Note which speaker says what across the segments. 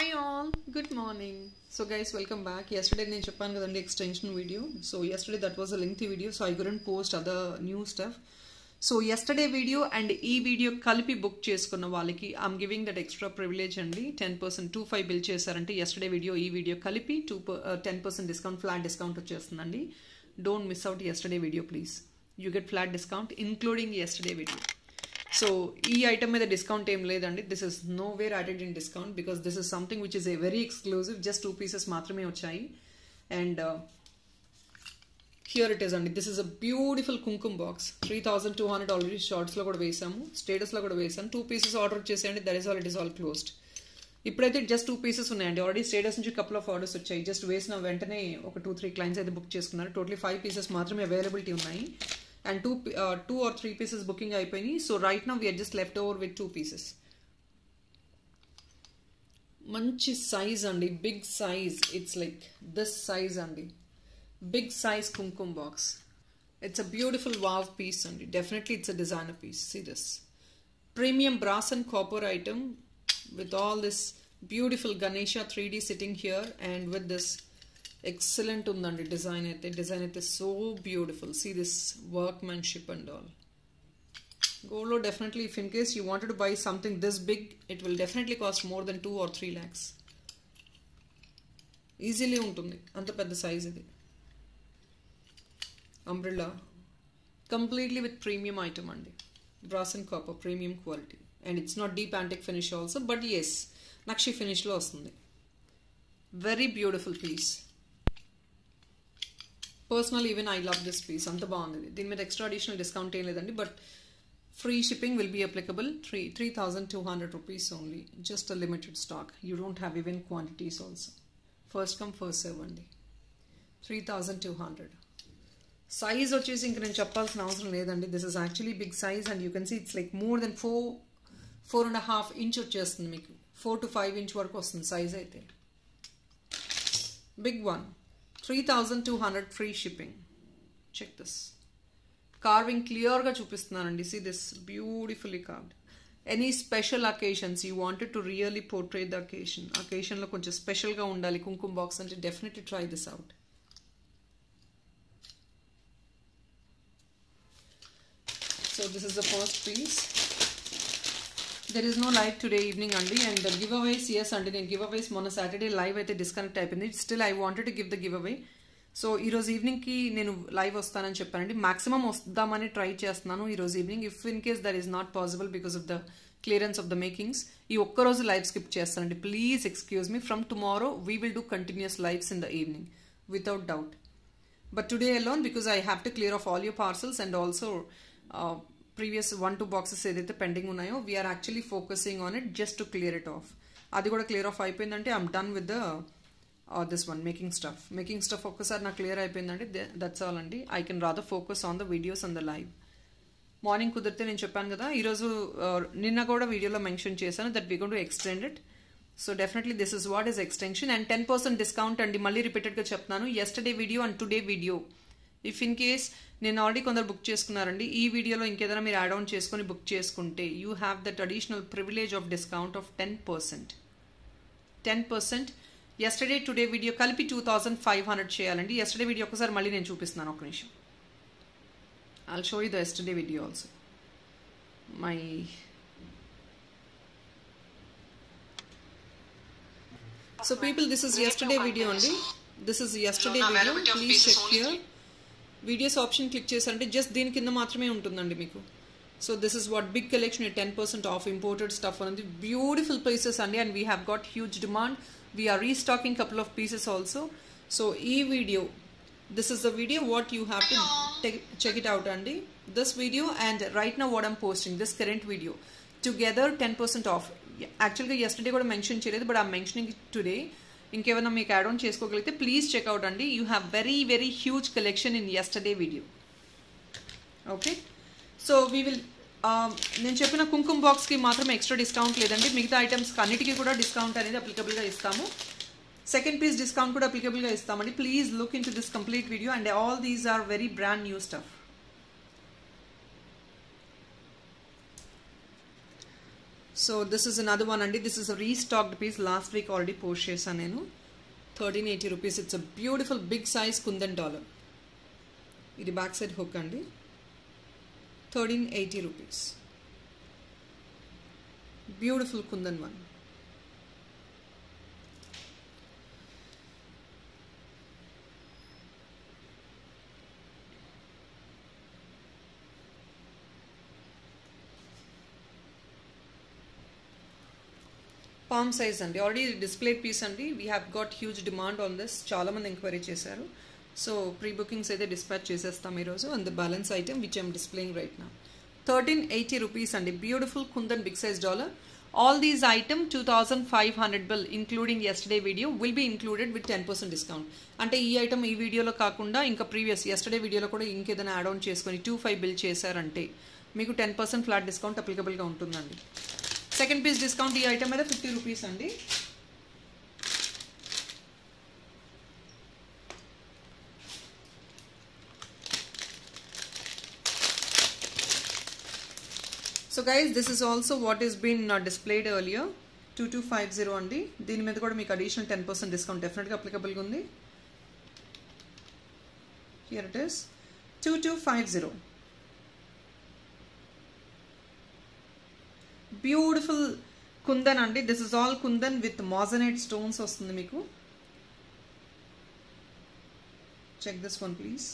Speaker 1: Hi all, good morning. So guys, welcome back. Yesterday I cheppan kadandi extension video. So yesterday that was a lengthy video, so I couldn't post other new stuff. So yesterday video and e video కలిపి book చేసుకున్న వాళ్ళకి I'm giving that extra privilege అండి 10% 25 bill చేశారంటే yesterday video ఈ video కలిపి 10% discount flat discount వచ్చేస్తుందండి. Don't miss out yesterday video please. You get flat discount including yesterday video. So ఈ item మీద discount ఏం లేదండి. This is nowhere added in discount because this is something which is a very exclusive, just 2 pieces మాత్రమే వచ్చాయి. And here it is అండి. This is a beautiful కుంకుమ box. 3200 already shorts లో కూడా వేసాము, స్టేటస్ లో కూడా వేసాను. 2 pieces ఆర్డర్ చేసేయండి. That is all, it is all closed. ఇప్పుడైతే జస్ట్ 2 pieces ఉన్నాయండి. ఆల్రెడీ స్టేటస్ నుంచి కపుల్ ఆఫ్ ఆర్డర్స్ వచ్చాయి. జస్ట్ వేసిన వెంటనే ఒక 2-3 క్లయింట్స్ అయితే బుక్ చేసుకున్నారు. టోటలీ 5 pieces మాత్రమే అవైలబిలిటీ ఉన్నాయి. And 2 or 3 pieces booking అయిపోయినాయి. So right now we are just left over with 2 pieces. మంచి size అండి, big size. It's like this size అండి, big size కుంకుమ box. It's a beautiful wow piece అండి. Definitely it's a designer piece. See this premium brass and copper item with all this beautiful Ganesha 3D sitting here, and with this excellent undandi design అయితే so beautiful. See this workmanship and all. Gold lo definitely, if in case you wanted to buy something this big, it will definitely cost more than 2 or 3 lakhs easily ఉంటుంది. అంత పెద్ద size ఇది. Umbrella completely with premium item andi, brass and copper premium quality, and it's not deep antique finish also, but yes nakshi finish lo వస్తుంది. Very beautiful piece. Personally even I love this piece. అంత బాగుంది. దీని మీద extra additional discount ఏం లేదండి, but free shipping will be applicable. 3,200 rupees only. Just a limited stock. You don't have even quantities also. First come first serve అండి. 3,200. Size వచ్చేసి ఇంక నేను చెప్పాల్సిన అవసరం లేదండి. This is actually big size, and you can see it's like more than 4.5 inch వచ్చేస్తుంది మీకు. 4 to 5 inch వరకు వస్తుంది సైజ్ అయితే. Big one. 3,200 free shipping. Check this. Carving clear ga chupistunarandi. See this beautifully carved. Any special occasions you wanted to really portray the occasion lo konచెం special ga undali కుంకుమ box ante definitely try this out. So this is the first piece. There is no live today evening andi, and the giveaways, yes andi, నేను giveaways మొన్న Saturday live అయితే disconnect అయిపోయింది. Still I wanted to give the give away. So ఈరోజు ఈవినింగ్కి నేను live వస్తానని చెప్పానండి. Maximum వస్తామని try చేస్తున్నాను ఈరోజు evening. If in case that is not possible because of the clearance of the makings, ఈ ఒక్కరోజు లైవ్ స్కిప్ చేస్తానండి. Please excuse me. From tomorrow we will do continues lives in the evening without doubt. But today alone because I have to clear off all your parcels, and also previous 1-2 boxes ఏదైతే pending ఉన్నాయో we're actually focusing on it just to clear it off. అది కూడా clear of అయిపోయిందంటే I'm done with the this one making stuff ఒక్కసారి నాకు clear అయిపోయిందంటే that's all అండి. I can rather focus on the videos on the live. Morning కుదిరితే నేను చెప్పాను కదా, ఈరోజు నిన్న కూడా వీడియోలో మెన్షన్ చేశాను that we going to extend it. So definitely this is what is extension, and 10% discount అండి. మళ్ళీ రిపీటెడ్గా చెప్తున్నాను, yesterday video and today video. If in case నేను ఆల్రెడీ కొందరు బుక్ చేసుకున్నారండి, ఈ వీడియోలో ఇంకేదైనా మీరు యాడ్ ఆన్ చేసుకొని బుక్ చేసుకుంటే you have that additional privilege of discount of 10%. 10% yesterday today video కలిపి 2,500 చేయాలండి. ఎస్టర్డే వీడియో ఒకసారి మళ్ళీ నేను చూపిస్తున్నాను, ఒక నిమిషం. I'll show you the yesterday video also. My so people, this is yesterday video అండి. This is yesterday video. Please check here. Videos option click చేశారంటే జస్ట్ దీని కింద మాత్రమే ఉంటుందండి మీకు. So this is what big collection, 10% off imported stuff అనేది. Beautiful pieces అండి, and we have got huge demand. We're restocking couple of pieces also. So ఈ video, this is the video what you have to check it out అండి. This video and right now what I'm posting, this current video together 10% off. యాక్చువల్గా yesterday కూడా mention చేయలేదు, but I'm mentioning today. ఇంకేమైనా మీకు add on చేసుకోగలిగితే please checkout అండి. You have very very huge collection in yesterday video. Okay, so we will, నేను చెప్పిన కుంకుమ బాక్స్కి మాత్రం ఎక్స్ట్రా డిస్కౌంట్ లేదండి. మిగతా ఐటమ్స్కి అన్నిటికీ కూడా డిస్కౌంట్ అనేది అప్లికబుల్గా ఇస్తాము. సెకండ్ పీస్ డిస్కౌంట్ కూడా అప్లికబుల్గా ఇస్తామండి. Please look in to this complete video, and all these are very brand new stuff. So this is another one అండి. This is a restocked piece. Last week already post చేశాను నేను. 1380 rupees. It's a beautiful big size kundan dollar. ఇది back side hook అండి. 1380 rupees. Beautiful kundan one. Palm size అండి. Already displayed piece అండి. We have got huge demand on this. చాలామంది enquiry చేశారు. So pre bookings అయితే dispatch చేసేస్తాం ఈరోజు. And the balance item which I'm displaying right నా. 1380 rupees అండి. Beautiful kundan big size dollar. All these item 2500 bill including yesterday video will be included with 10% discount. అంటే ఈ item ఈ వీడియోలో కాకుండా ఇంకా ప్రీవియస్ ఎస్టర్డే వీడియోలో కూడా ఇంకేదైనా యాడ్ ఆన్ చేసుకొని 25 బిల్ చేశారంటే మీకు 10% ఫ్లాట్ డిస్కౌంట్ అప్లికబుల్గా ఉంటుందండి. సెకండ్ పీస్ డిస్కౌంట్ ఈ ఐటమ్ మీద 50 రూపీస్ అండి. So guys this is also what is been displayed earlier. 2250 అండి. దీని మీద కూడా మీకు అడిషనల్ 10% డిస్కౌంట్ డెఫినెట్గా అప్లికబుల్గా ఉంది. Here it is 2250. Beautiful kundan అండి. This is all kundan with moissanite stones వస్తుంది మీకు. Check this one please.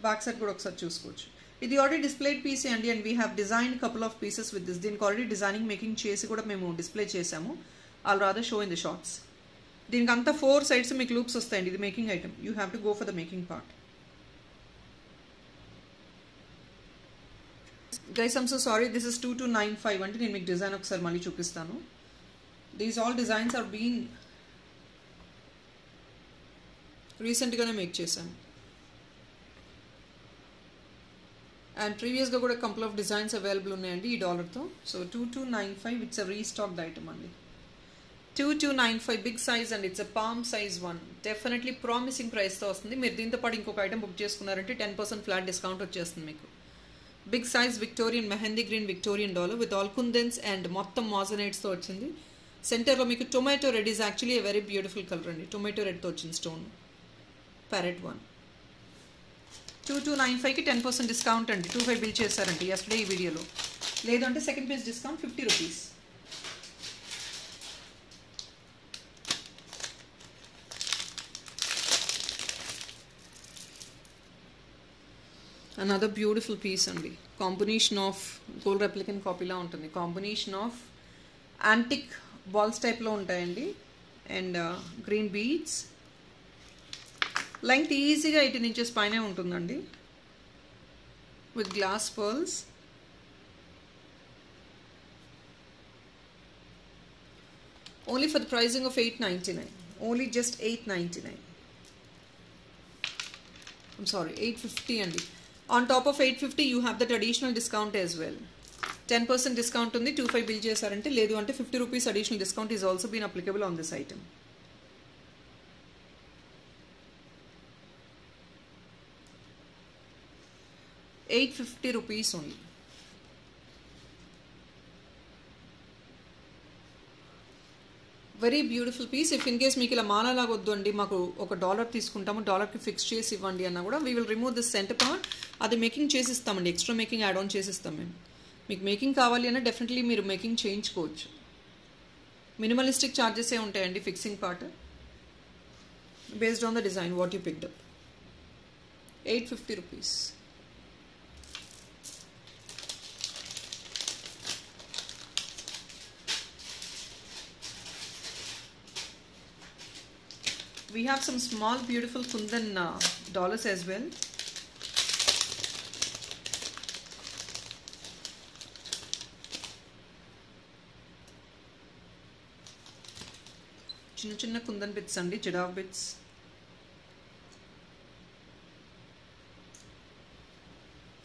Speaker 1: Back side కూడా ఒకసారి చూసుకోవచ్చు. ఇది ఆల్రెడీ డిస్ప్లేడ్ పీసే అండి. And we have design couple of pieces with this. దీనికి ఆల్రెడీ డిజైనింగ్ మేకింగ్ చేసి కూడా మేము డిస్ప్లే చేసాము. All rather show in the shorts. దీనికి అంతా 4 సైడ్స్ మీకు లూప్స్ వస్తాయండి. ఇది making item. You have to go for the making part. Guys I'm so sorry. This is 2295 అంటే నేను మీకు డిజైన్ ఒకసారి మళ్ళీ చూపిస్తాను. These all designs are been రీసెంట్గానే మేక్ చేశాను. అండ్ ప్రీవియస్గా కూడా కంపుల్ ఆఫ్ డిజైన్స్ అవైలబుల్ ఉన్నాయండి ఈ డాలర్తో. So 2295 it's a restocked item అండి. 2295 big size and it's a palm size one. Definitely promising ప్రైస్తో వస్తుంది. మీరు దీంతో పాటు ఇంకొక ఐటమ్ బుక్ చేసుకున్నారంటే 10% ఫ్లాట్ డిస్కౌంట్ వచ్చేస్తుంది మీకు. Big size Victorian mehndi green Victorian dollar with all kundans and మొత్తం మాజనైట్స్తో వచ్చింది. సెంటర్లో మీకు tomato red is actually a very beautiful colour అండి. టొమాటో రెడ్తో వచ్చింది స్టోన్. Parrot one. 2295కి 10% డిస్కౌంట్ అండి. 25 బిల్ చేశారండి ఎస్టర్డే ఈ వీడియోలో. లేదంటే second piece discount 50 rupees. Another beautiful piece అండి. కాంబినేషన్ ఆఫ్ గోల్డ్ రెప్లికన్ కాపీలా ఉంటుంది. కాంబినేషన్ ఆఫ్ యాంటిక్ బాల్స్ టైప్లో ఉంటాయండి. And green beads. లెంగ్త్ ఈజీగా 18 ఇంచెస్ పైనే ఉంటుందండి. With glass pearls. Only for the pricing of 899. Only just 899. I'm sorry 850 అండి. On top of 850 you have that additional discount as well. 10% discount ఉంది. 25 bill చేశారంటే. లేదు అంటే 50 rupees additional discount is also been applicable on this item. ₹850 only. Very beautiful piece. If in case మీకు ఇలా మాలలాగా వద్దు అండి, మాకు $1 తీసుకుంటాము, $1కి ఫిక్స్ చేసి ఇవ్వండి అన్నా కూడా we will remove this centre part. అది మేకింగ్ చేసిస్తామండి. ఎక్స్ట్రా మేకింగ్ యాడ్ ఆన్ చేసిస్తాం మేము. మీకు మేకింగ్ కావాలి అన్నా డెఫినెట్లీ మీరు మేకింగ్ చేయించుకోవచ్చు. మినిమలిస్టిక్ ఛార్జెసే ఉంటాయండి fixing part. Based on the design what you picked up. ₹850. We have some small beautiful kundan dollars as well. చిన్న చిన్న కుందన్ బిట్స్ అండి, జిడావ్ బిట్స్.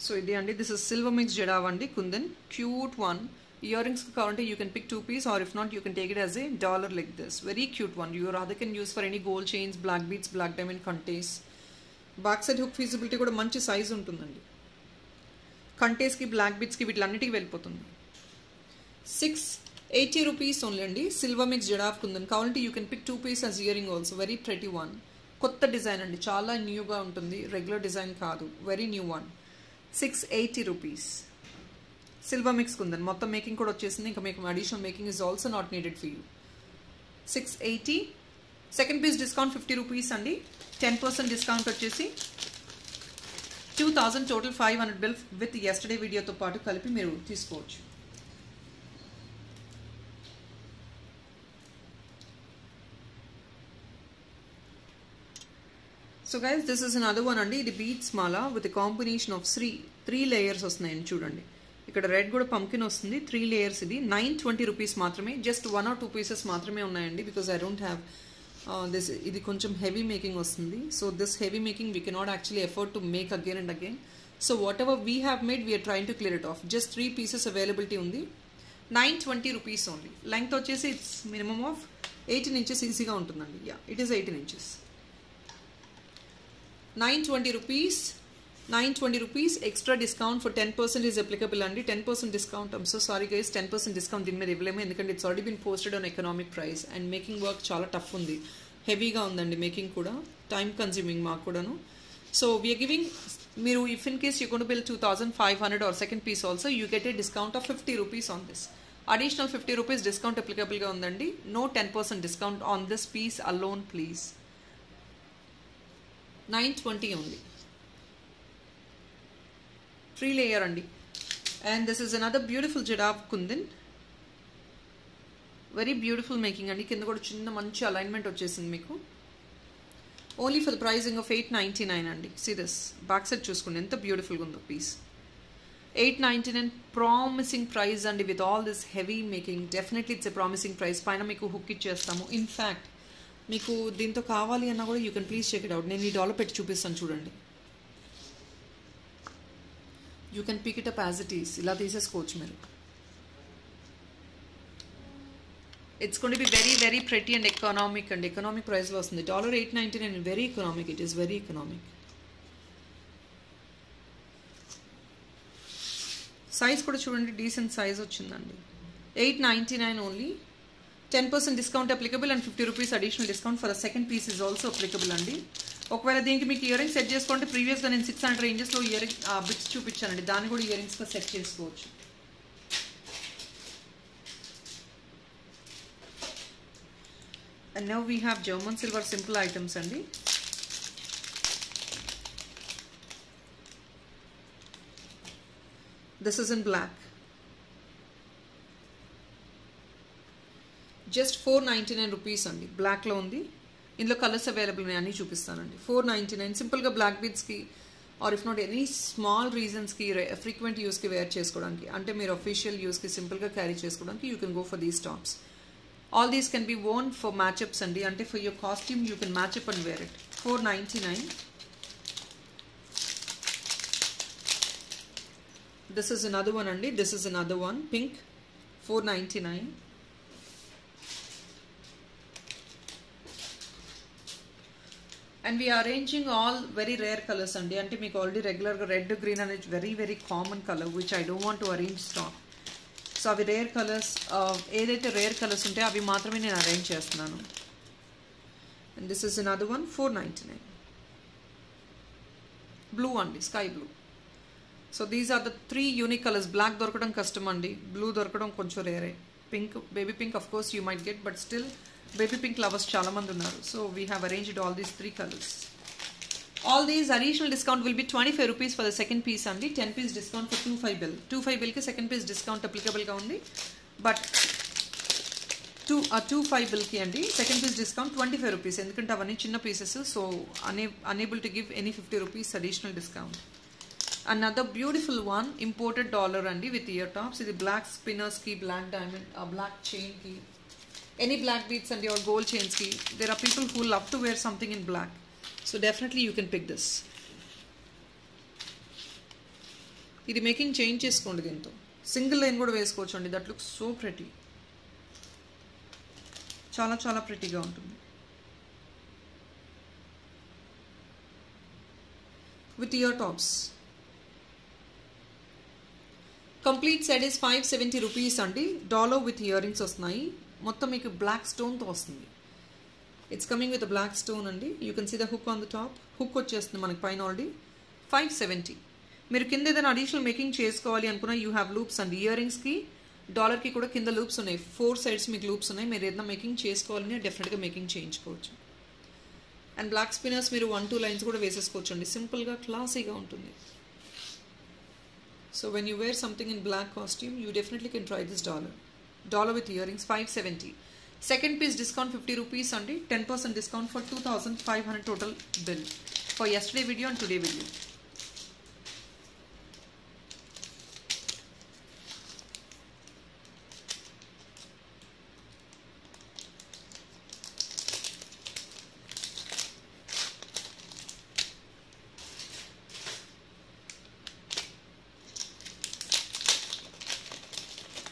Speaker 1: సో ఇది అండి, దిస్ ఇస్ సిల్వర్ మిక్స్ జిడావ్ అండి kundan. Cute one, Earrings kavalante you can pick 2 piece, or if not you can take it as a dollar like this. Very cute one. You rather can use for any gold chains, black beads, black diamond contes. Back side hook feasibility kuda manchi size untundandi. Contes ki, black beads ki వీటిలన్నిటికి వెళ్ళిపోతుంది. 680 rupees only అండి. Silver mix jadau kundan కావాలంటే you can pick 2 piece as earring also. Very pretty one. కొత్త design అండి, చాలా న్యూగా ఉంటుంది, regular design కాదు, very new one. 680 rupees. Silver mix kundan మొత్తం మేకింగ్ కూడా వచ్చేసింది, ఇంకా మీకు additional making is also not needed for you. 680. Second piece discount 50 rupees అండి. 10% డిస్కౌంట్ వచ్చేసి 2000 టోటల్ 500 బిల్ విత్ యెస్టర్డే వీడియోతో పాటు కలిపి మీరు తీసుకోవచ్చు. So guys this is another one అండి. ఇది beats Mala with combination of 3 layers వస్తున్నాయండి. చూడండి ఇక్కడ రెడ్ కూడా పంకిన్ వస్తుంది, 3 layers. ఇది 920 rupees మాత్రమే. జస్ట్ 1 or 2 pieces మాత్రమే ఉన్నాయండి, because I don't have this. ఇది కొంచెం హెవీ మేకింగ్ వస్తుంది. So this heavy making we cannot actually effort to make again and again. So whatever we have made we're trying to clear it off. Just 3 pieces availability ఉంది. 920 rupees only. Length వచ్చేసి it's minimum of 18 inches ఈజీగా ఉంటుందండి. Yeah, it is 18 inches. 920 rupees. 920 rupees. Extra discount for 10% is applicable అండి. 10% discount. I'm so sorry guys, 10% discount దీని మీద ఇవ్వలేము, ఎందుకంటే it's already been posted on economic price and making work చాలా tough ఉంది, హెవీగా ఉందండి మేకింగ్ కూడా, టైమ్ కన్జ్యూమింగ్ మాకు కూడాను. సో వీఆర్ గివింగ్, మీరు if in case you gone to bill 2500 or second piece also, you get a discount of 50 rupees on this. Additional 50 rupees discount applicable గా ఉందండి. No 10% discount on this piece alone please. 920 only. 3 layer అండి. And this is another beautiful jadaf kundan. Very beautiful making అండి. కింద కూడా చిన్న మంచి alignment వచ్చేసింది మీకు. Only for the pricing of 899 అండి. సీ దిస్ బ్యాక్ సైడ్ చూసుకోండి ఎంత బ్యూటిఫుల్గా ఉందో పీస్. 899 ప్రామిసింగ్ ప్రైస్ అండి. With all this heavy making definitely it's a promising price. పైన మీకు హుక్ ఇచ్చేస్తాము. ఇన్ఫ్యాక్ట్ మీకు దీంతో కావాలి అన్నా కూడా you can please check it out. నేను ఈ డాలర్ పెట్టి చూపిస్తాను చూడండి. You can pick it up as it is. ఇలా తీసేసుకోవచ్చు మీరు. It's going to be very very pretty and economic and economic ప్రైస్లో వస్తుంది. $899 very economic. It is very economic. Size కూడా చూడండి, డీసెంట్ సైజ్ వచ్చిందండి. 899 only. 10% discount applicable and 50 rupees additional discount for the second piece is also applicable అండి. ఒకవేళ దీనికి మీకు earrings set చేసుకుంటే ప్రీవియస్గా నేను 600 rangesలో ఇయరింగ్ బిట్స్ చూపించానండి, దాన్ని కూడా ఇయరింగ్స్గా సెట్ చేసుకోవచ్చు. And now we have German silver simple items అండి. This is in black. Just 499 rupees అండి. బ్లాక్లో ఉంది. ఇందులో కలర్స్ అవైలబుల్ ఉన్నాయి, అన్నీ చూపిస్తానండి. 499 సింపుల్గా బ్లాక్ బీడ్స్కి or if not any small రీజన్స్కి ఫ్రీక్వెంట్ యూస్కి వేర్ చేసుకోవడానికి, అంటే మీరు అఫీషియల్ యూస్కి సింపుల్గా క్యారీ చేసుకోవడానికి you can go for these tops. All these can be worn for matchups అండి, అంటే for your costume you can matchup and wear it. 499. This is another one అండి. This is another one pink. 499. And we're arranging all very rare colours అండి. అంటే మీకు already రెగ్యులర్గా red green అనేది very very common colour which I don't want to arrange stock. So అవి rare colours, ఏదైతే rare colours ఉంటాయో అవి మాత్రమే నేను అరేంజ్ చేస్తున్నాను. And this is another one. 499. Blue అండి, sky blue. So these are the 3 unique colours. Black దొరకడం కష్టం అండి, బ్లూ దొరకడం కొంచెం రేరే. Pink, baby pink of course you might get, but still baby pink lovers చాలా మంది ఉన్నారు. So we have arranged all these 3 colors. All these additional discount will be 25 rupees for the second piece అండి. 10 piece discount for 25 bill. 25 bill కి second piece discount applicable గా ఉంది, but 25 bill కి అండి second piece discount 25 rupees, ఎందుకంటే అవన్నీ చిన్న pieces. So unable to give any 50 rupees additional discount. Another beautiful one, imported dollar అండి with ear tops. ఇది black spinners కి, black diamond, black chain కి, any black beads and your gold chains ki. There are people who love to wear something in black, so definitely you can pick this. ఇది making change చేసుకోండి దీంతో. Single line కూడా వేసుకోవచ్చు అండి. That looks so pretty. చాలా చాలా ప్రెటీగా ఉంటుంది. With ear tops. Complete set is 570 rupees అండి. డాలర్ విత్ ఇయర్ రింగ్స్ వస్తున్నాయి. మొత్తం మీకు బ్లాక్ స్టోన్తో వస్తుంది. It's coming with black stone అండి. You can see the hook on the top. Hook వచ్చేస్తుంది మనకి పైన ఆల్రెడీ. 570. మీరు కింద ఏదైనా అడిషనల్ మేకింగ్ చేసుకోవాలి అనుకున్నా యూ హ్యావ్ లూప్స్ అండి. ఇయర్ రింగ్స్కి డాలర్కి కూడా కింద లూప్స్ ఉన్నాయి. 4 సైడ్స్ మీకు లూప్స్ ఉన్నాయి. మీరు ఏదైనా మేకింగ్ చేసుకోవాలని డెఫినెట్గా మేకింగ్ చేయించుకోవచ్చు. అండ్ బ్లాక్ స్పిన్నర్స్ మీరు 1-2 లైన్స్ కూడా వేసేసుకోవచ్చు అండి. సింపుల్గా క్లాసీగా ఉంటుంది. So when you wear something in black costume you definitely can try this dollar with earrings. 570. Second piece discount 50 rupees అండి. 10% discount for 2500 total bill for yesterday video and today video.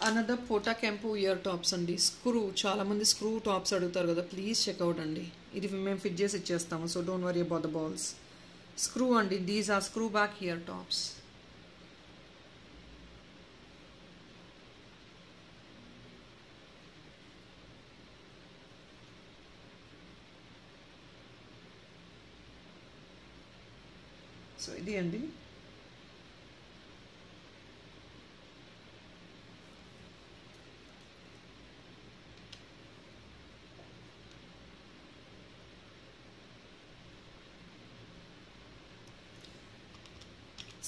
Speaker 1: Another పోటా కెంపు ear tops అండి. Screw, చాలామంది screw tops అడుగుతారు కదా, please checkout అండి. ఇది మేము ఫిట్ చేసి ఇచ్చేస్తాము. So don't worry about the balls. Screw అండి. These are screw back ear tops. So ఇది అండి.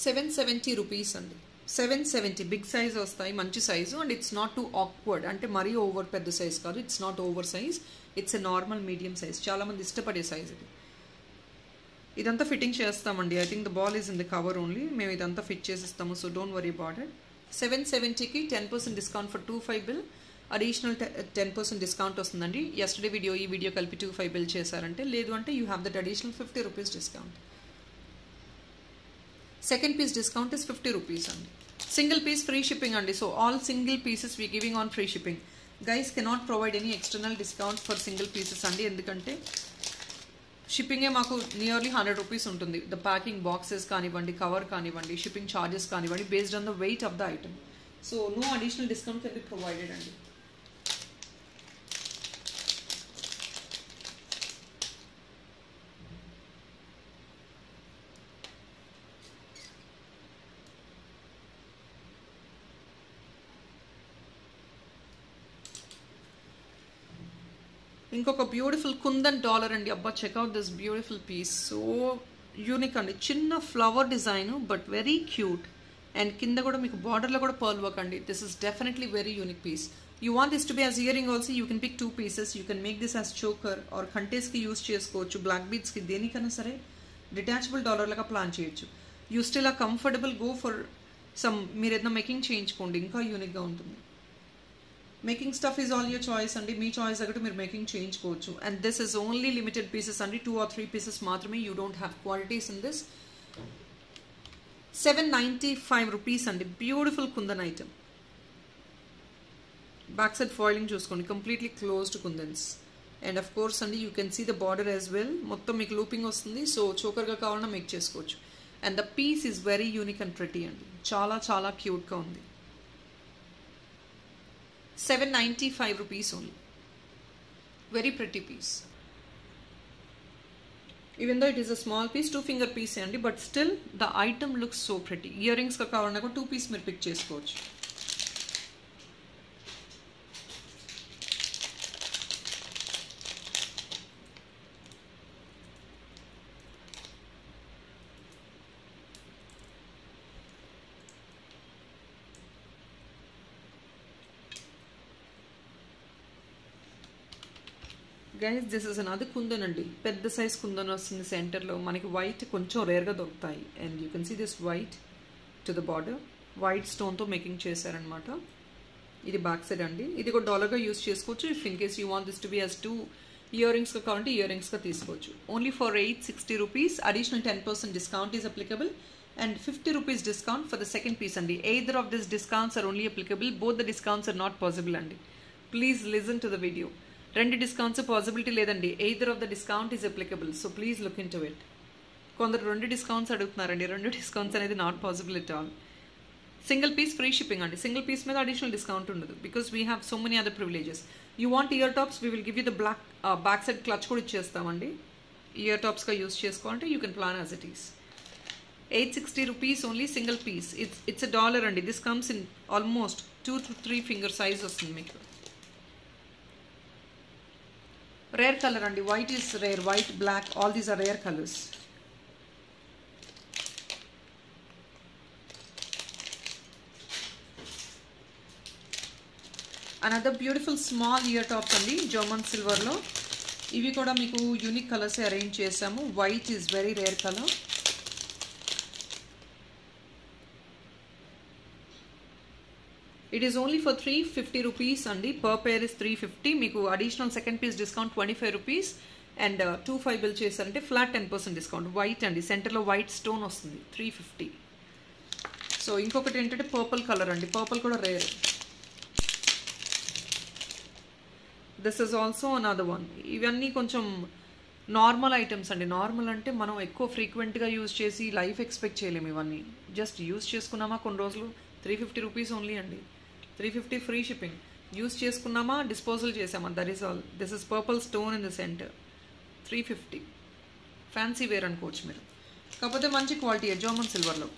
Speaker 1: $770 రూపీస్ అండి. 770 బిగ్ సైజ్ వస్తాయి, మంచి size. And it's not too awkward, అంటే మరీ ఓవర్ పెద్ద సైజ్ కాదు. It's not over size, it's a normal medium size. చాలామంది ఇష్టపడే సైజ్ ఇది. ఇదంతా ఫిట్టింగ్ చేస్తామండి. I think the ball is in the cover only. మేము ఇదంతా ఫిట్ చేసిస్తాము. So don't worry about it. 770కి 10% discount for 25 bill. Additional 10% discount వస్తుందండి. యస్టర్డే వీడియో ఈ వీడియో కలిపి 25 బిల్ చేశారంటే, లేదు అంటే you have that additional 50 rupees discount. Second piece discount is 50 rupees అండి. సింగిల్ పీస్ ఫ్రీ షిప్పింగ్ అండి. So all single pieces we giving on free shipping. Guys cannot provide any external discount for single pieces అండి. ఎందుకంటే షిప్పింగే మాకు nearly 100 rupees ఉంటుంది. The packing boxes కానివ్వండి, cover కానివ్వండి, shipping charges కానివ్వండి, based on the weight of the item. So no additional discount can be provided అండి. ఇంకొక బ్యూటిఫుల్ కుందన్ డాలర్ అండి. అబ్బా, check out this beautiful piece. So unique అండి. చిన్న flower design but very cute. And కింద కూడా మీకు బార్డర్లో కూడా పర్ల్ వర్క్ అండి. This is definitely very unique piece. You want this to be as earring also, you can pick 2 pieces. You can make this as choker or కంటేస్కి use చేసుకోవచ్చు. Black బీడ్స్కి దేనికైనా సరే డిటాచబుల్ డాలర్ లాగా plan చేయొచ్చు. You still are comfortable. Go for some, మీరు ఏదైనా making చేయించుకోండి, ఇంకా యూనిక్గా ఉంటుంది. Making stuff is all your choice అండి. మీ చాయిస్ తగ్గట్టు మీరు మేకింగ్ చేయించుకోవచ్చు. And this is only limited pieces అండి. 2 or 3 పీసెస్ మాత్రమే. You don't have qualities in this. 795 rupees అండి. Beautiful kundan item. Back side foiling చూసుకోండి, completely closed kundans. And of course అండి you can see the border as well. మొత్తం మీకు looping వస్తుంది. So చోకర్గా కావాలన్నా make చేసుకోవచ్చు. And the piece is very unique and pretty అండి. చాలా చాలా క్యూట్గా ఉంది. 795 rupees only. Very pretty piece. Even though it is a small piece, 2-finger piece andi, but still the item looks so pretty. Earrings ka kavalana ko 2 piece meer pick chesukochu. Guys, this is another kundan అండి. పెద్ద size kundan వస్తుంది సెంటర్లో. మనకి white కొంచెం రేర్గా దొరుకుతాయి. And you can see this white to the border. White స్టోన్తో making చేశారనమాట. ఇది బ్యాక్ సైడ్ అండి. ఇది కూడా డాలర్గా యూస్ చేసుకోవచ్చు. If in case you want this to be as 2 ఇయరింగ్స్గా కావాలంటే ఇయరింగ్స్గా తీసుకోవచ్చు. Only for 860 rupees. Additional 10% discount is applicable. and 50 rupees discount for the second piece andi. Either of these discounts are only applicable, both the discounts are not possible andi. Please listen to the video. Rendu discounts possibility ledandi, either of the discount is applicable, so please look into it. కొందరు రెండు discounts అడుగుతున్నారండి, రెండు discounts అనేది not possible at all. Single piece free shipping అండి, single piece మీద additional discount ఉండదు, because we have so many other privileges. You want ear tops, we will give you the back side clutch కూడా ఇచ్చేస్తామండి. Ear టాప్స్గా use చేసుకోవాలంటే you can plan as it is. 860 rupees only single piece. It's $1 అండి. This comes in almost 2 to 3 finger size వస్తుంది మీకు. Rare colour అండి, white is rare, white, black, all these are rare colours. Another beautiful small ear tops అండి, German సిల్వర్లో. ఇవి కూడా మీకు unique colours arrange చేసాము. White is very rare colour. It is only for 350 rupees అండి. Per pair is 350. మీకు additional second piece discount 25 rupees and 25 bill చేశారంటే flat 10% discount. White అండి, సెంటర్లో వైట్ స్టోన్ వస్తుంది, 350. సో ఇంకొకటి ఏంటంటే పర్పుల్ కలర్ అండి, పర్పుల్ కూడా rare. This is also another one. ఇవన్నీ కొంచెం నార్మల్ ఐటమ్స్ అండి. నార్మల్ అంటే మనం ఎక్కువ ఫ్రీక్వెంట్గా యూజ్ చేసి లైఫ్ ఎక్స్పెక్ట్ చేయలేము. ఇవన్నీ జస్ట్ యూజ్ చేసుకున్నామా కొన్ని రోజులు, 350 rupees ఓన్లీ అండి. 350 ఫ్రీ షిప్పింగ్. యూజ్ చేసుకున్నామా, డిస్పోజల్ చేసామా, that is all. This is purple stone in the centre, 350. Fancy wear అనుకోవచ్చు మీరు, కాకపోతే మంచి క్వాలిటీ జర్మన్ సిల్వర్లో.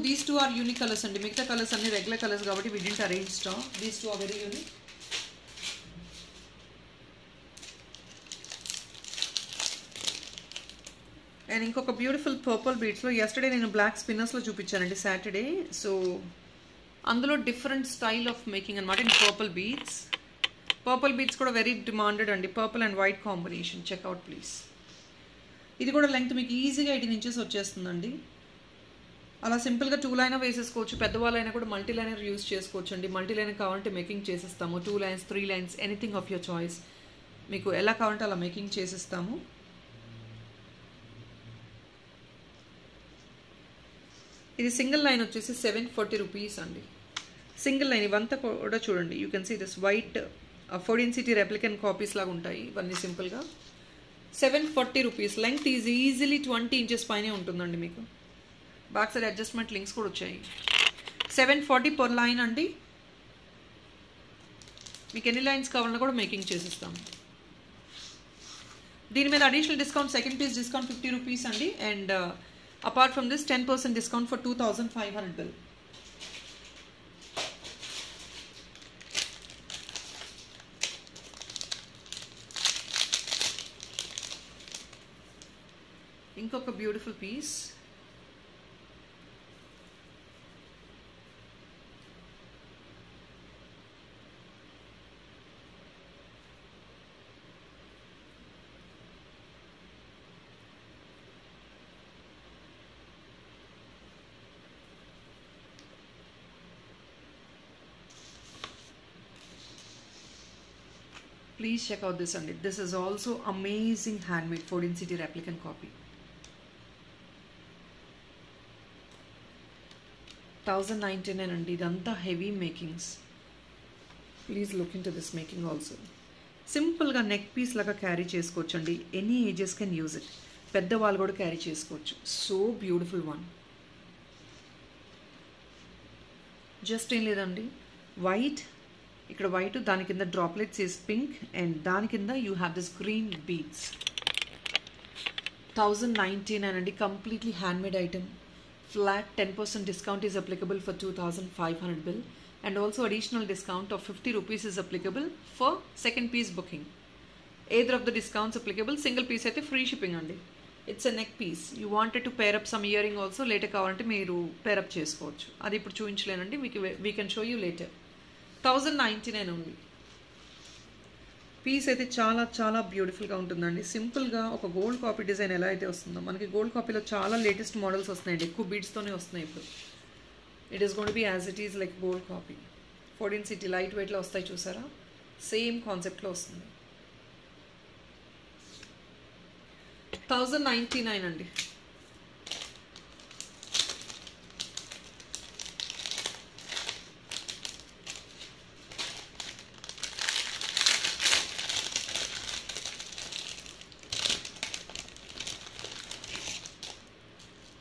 Speaker 1: These two are unique colors and మిగతా కలర్స్ అన్ని రెగ్యులర్ కలర్స్ కాబట్టి we didn't arrange stock. These two are very unique. And ఇంకొక beautiful purple బీడ్స్లో ఎస్టర్డే నేను బ్లాక్ స్పిన్నర్స్లో చూపించానండి సాటర్డే. సో అందులో డిఫరెంట్ స్టైల్ ఆఫ్ మేకింగ్ అనమాట in purple beads. Purple beads కూడా వెరీ డిమాండెడ్ అండి, purple and white combination. Check out please. ఇది కూడా లెంగ్త్ మీకు ఈజీగా 18 inches వచ్చేస్తుందండి. అలా సింపుల్గా 2 లైన్ వేసేసుకోవచ్చు. పెద్దవాళ్ళైనా కూడా మల్టీ లైనర్ యూస్ చేసుకోవచ్చు అండి. మల్టీ లైనర్ కావాలంటే మేకింగ్ చేసిస్తాము. 2 lines 3 lines anything of your choice. మీకు ఎలా కావాలంటే అలా మేకింగ్ చేసిస్తాము. ఇది సింగిల్ లైన్ వచ్చేసి 740 rupees అండి. సింగిల్ లైన్ ఇవంతా కూడా చూడండి, you can see this white 14 city replicant copies లాగా ఉంటాయి ఇవన్నీ సింపుల్గా. 740 rupees. Length is easily 20 inches పైనే ఉంటుందండి మీకు. బ్యాక్ సైడ్ అడ్జస్ట్మెంట్ లింక్స్ కూడా వచ్చాయి. 740 per line అండి. మీకు ఎన్ని లైన్స్ కావాలన్నా కూడా మేకింగ్ చేసిస్తాం. దీని మీద additional discount, second piece discount 50 rupees అండి. And apart from this 10% discount for 2500 bill. ఇంకొక beautiful piece. Please check out this and this is also amazing handmade 14 city replicant copy. 1099 and idantha heavy makings. Please look into this making also. Simple ga neck piece laga carry chesukochandi. Any ages can use it. Pedda vallu kuda carry chesukochu. So beautiful one. Just in ledandi white. ఇక్కడ white, దాని కింద droplets is pink and దాని కింద you have this green beads. 1099 అండి. Completely handmade item. Flat 10% discount is applicable for 2500 bill and also additional discount of 50 rupees is applicable for second piece booking. Either of the discounts applicable. Single piece అయితే free shipping అండి. It's a neck piece. You wanted to pair up some earring also. Later కావాలంటే మీరు pair up చేసుకోవచ్చు. అది ఇప్పుడు చూపించలేనండి, మీకు we can show you later. 1099 only. Piece అయితే చాలా చాలా బ్యూటిఫుల్గా ఉంటుందండి. సింపుల్గా ఒక గోల్డ్ కాపీ డిజైన్ ఎలా అయితే వస్తుందో, మనకి గోల్డ్ కాపీలో చాలా లేటెస్ట్ మోడల్స్ వస్తున్నాయండి, ఎక్కువ బీడ్స్తోనే వస్తున్నాయి ఇప్పుడు. It is gonna be as it is like gold copy. 14 city light వెయిట్లో వస్తాయి చూసారా, సేమ్ కాన్సెప్ట్లో వస్తుంది. 1099 అండి.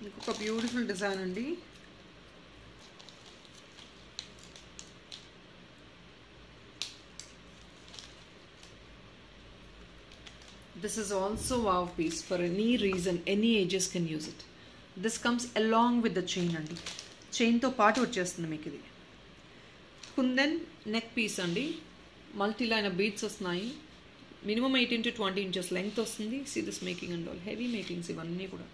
Speaker 1: ఇంకొక బ్యూటిఫుల్ డిజైన్ అండి. This is also wow piece. For any reason, any ages can use it. This comes along with the chain andi. Chain to paatu vachestundi meeku idi. Kundan neck piece andi. Multi line beads vastunayi. Minimum 18 to 20 inches length vastundi. See this making and all. Heavy makings ivanni kuda.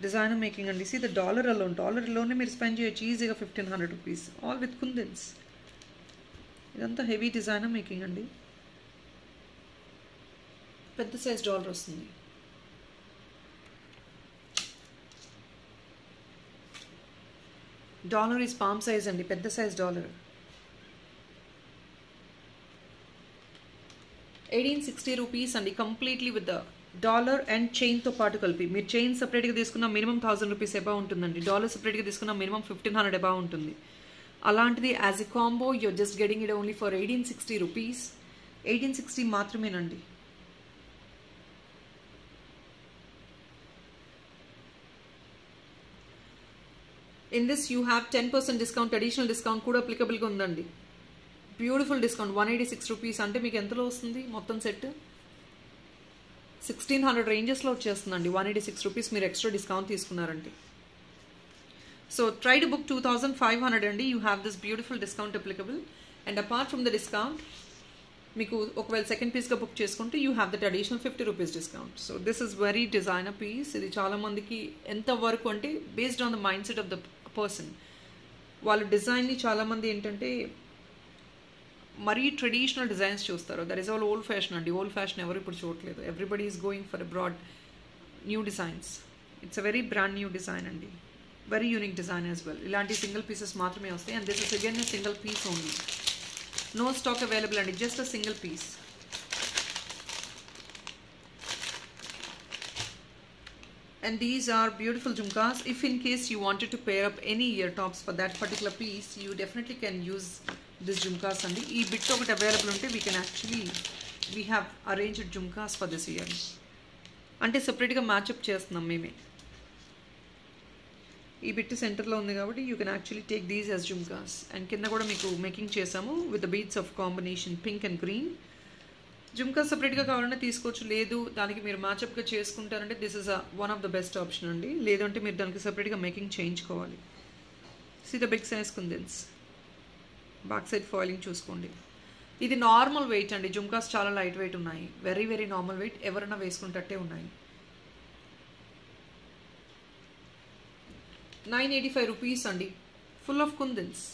Speaker 1: Designer making andi. See the dollar alone meer spend cheyochu easy ga 1500 rupees. All with kundans. Idantha heavy designer making andi. పెద్ద size dollar వస్తుంది. Dollar is palm size అండి, పెద్ద size dollar. 1860 rupees అండి, completely with the dollar and చైన్తో పాటు కలిపి. మీరు chain సపరేట్గా తీసుకున్న మినిమం 1000 రూపీస్ అబౌవ్ ఉంటుందండి. డాలర్ సపరేట్గా తీసుకున్న మినిమం 1500 అబౌవ్ ఉంటుంది. అలాంటిది as a combo you're just getting it only for 1860 rupees. 1860 మాత్రమేనండి. In this you have 10% discount, additional discount కూడా applicable గా ఉందండి. బ్యూటిఫుల్ డిస్కౌంట్ 186 రూపీస్ అంటే మీకు ఎంతలో వస్తుంది మొత్తం సెట్? 1600 రేంజెస్లో వచ్చేస్తుందండి. 186 రూపీస్ మీరు ఎక్స్ట్రా డిస్కౌంట్ తీసుకున్నారండి. సో ట్రై టు బుక్ 2500 అండి. You have this beautiful discount applicable. And apart from the discount మీకు ఒకవేళ సెకండ్ పీస్గా బుక్ చేసుకుంటే you have that additional 50 rupees discount. So this is very designer piece. ఇది చాలా మందికి ఎంత వరకు అంటే based on the mind set of the person. వాళ్ళ డిజైన్ని చాలామంది ఏంటంటే మరీ ట్రెడిషనల్ డిజైన్స్ చూస్తారు. That is all old fashion అండి. ఓల్డ్ ఫ్యాషన్ ఎవరు ఇప్పుడు చూడట్లేదు. Everybody is going for abroad new designs. It's a very brand new design అండి. Very unique design as well. ఇలాంటి సింగిల్ పీసెస్ మాత్రమే వస్తాయి. And this is again a single piece only. No stock available అండి, just a single piece. And these are beautiful jhumkas. If in case you wanted to pair up any ear tops for that particular piece, you definitely can use this jhumkas andi. Ee bit okati available unte we have arranged jhumkas for this ear. Ante separate ga match up chestunnam meme. Ee bit center lo undi kabatti you can actually take these as jhumkas. And kinda kuda meeku making chesamu with the beads of combination pink and green. Jhumka సపరేట్గా కావాలంటే తీసుకోవచ్చు. లేదు దానికి మీరు మ్యాచప్గా చేసుకుంటారంటే this is one of the best option అండి. లేదంటే మీరు దానికి సపరేట్గా మేకింగ్ చేయించుకోవాలి. See the big size kundans. Back side foiling చూసుకోండి. ఇది నార్మల్ వెయిట్ అండి. జుమ్కాస్ చాలా లైట్ వెయిట్ ఉన్నాయి. Very very normal weight. ఎవరైనా వేసుకుంటట్టే ఉన్నాయి. 985 రూపీస్ అండి. Full of kundans.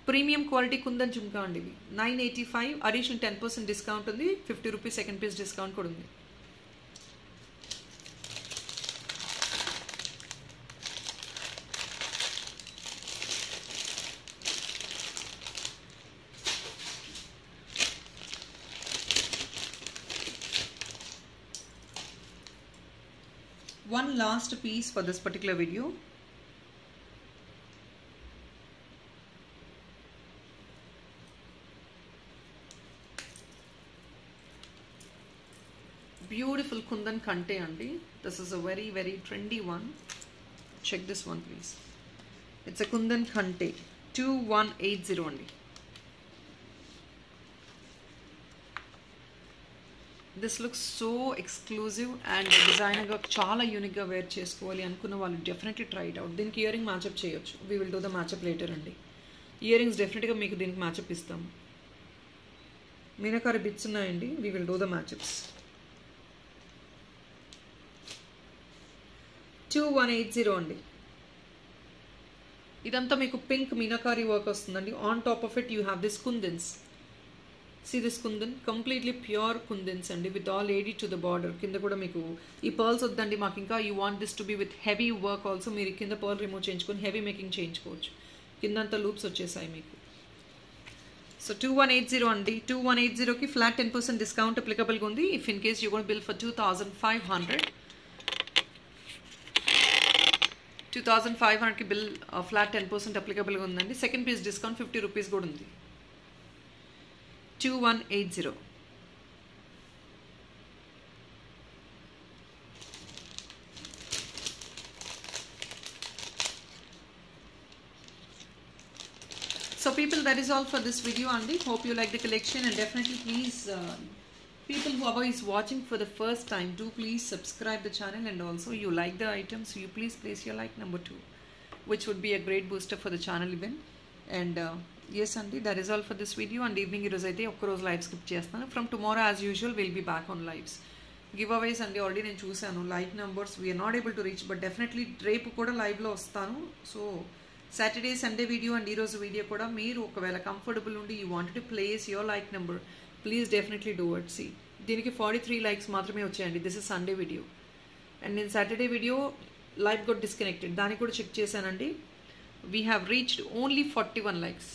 Speaker 1: Premium quality kundan jhumka అండి ఇవి. 985. అడిషనల్ 10% డిస్కౌంట్ ఉంది. 50 రూపీస్ సెకండ్ పీస్ డిస్కౌంట్ కూడా ఉంది. One last piece for this particular video. Beautiful kundan kante andi. This is a very very trendy one. Check this one please. It's a kundan kante 2180 andi. This looks so exclusive and designer ga chaala unique ga wear chesukovali anukunna vallu definitely try it out. Deeniki earring match up cheyochu. We will do the match up later andi. Earrings definitely ga meeku deeniki match up istam. Meenakari bits unnayandi. We will do the match ups. 2180 అండి. ఇదంతా మీకు pink meenakari work వస్తుందండి. On top of it you have this kundans. See this kundan completely pure kundans అండి with all AD to the border. కింద కూడా మీకు ఈ pearls వద్దండి మాకు ఇంకా. You want this to be with heavy work also. మీరు కింద పర్ల్ రిమూవ్ చేయించుకొని హెవీ మేకింగ్ చేయించుకోవచ్చు. కిందంతా లూప్స్ వచ్చేసాయి మీకు. సో 2180 అండి. 2180కి ఫ్లాట్ 10% డిస్కౌంట్ అప్లికబుల్గా ఉంది. If in case you gone bill for 2500కి బిల్ ఫ్లాట్ 10% అప్లికబుల్గా ఉందండి. సెకండ్ పీస్ డిస్కౌంట్ 50 రూపీస్ కూడా ఉంది. 2180. So people, that is all for this video Andy. Hope you like the collection, and definitely please people who are watching for the first time, do please subscribe the channel, and also you like the items, so you please place your like number 2, which would be a great booster for the channel even. And yes Andy, that is all for this video. And evening ee roju aithe okka roju live skip chestanu. From tomorrow as usual we'll be back on lives. Giveaways Andy already నేను చూసాను. Like numbers we are not able to reach, but definitely రేపు కూడా live లో వస్తాను. So Saturday, Sunday video and ఈరోజు video కూడా మీరు ఒకవేళ కంఫర్టబుల్ ఉండి you wanted to place your like number, please definitely do it. See దీనికి 43 likes మాత్రమే వచ్చాయండి. This is Sunday video. And నేను Saturday video live got disconnected, దాన్ని కూడా చెక్ చేశానండి. We have reached only 41 likes.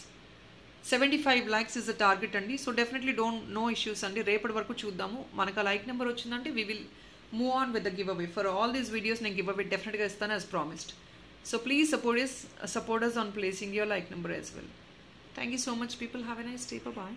Speaker 1: 75 likes is the target అండి. So definitely no issues అండి. రేపటి వరకు చూద్దాము. మనకు ఆ లైక్ నెంబర్ వచ్చిందంటే we will move on with the give away. For all these videos నేను గివ్ అవే డెఫినెట్గా ఇస్తాను as promised. So please support us on placing your like number as well. Thank you so much people. Have a nice day. Bye bye.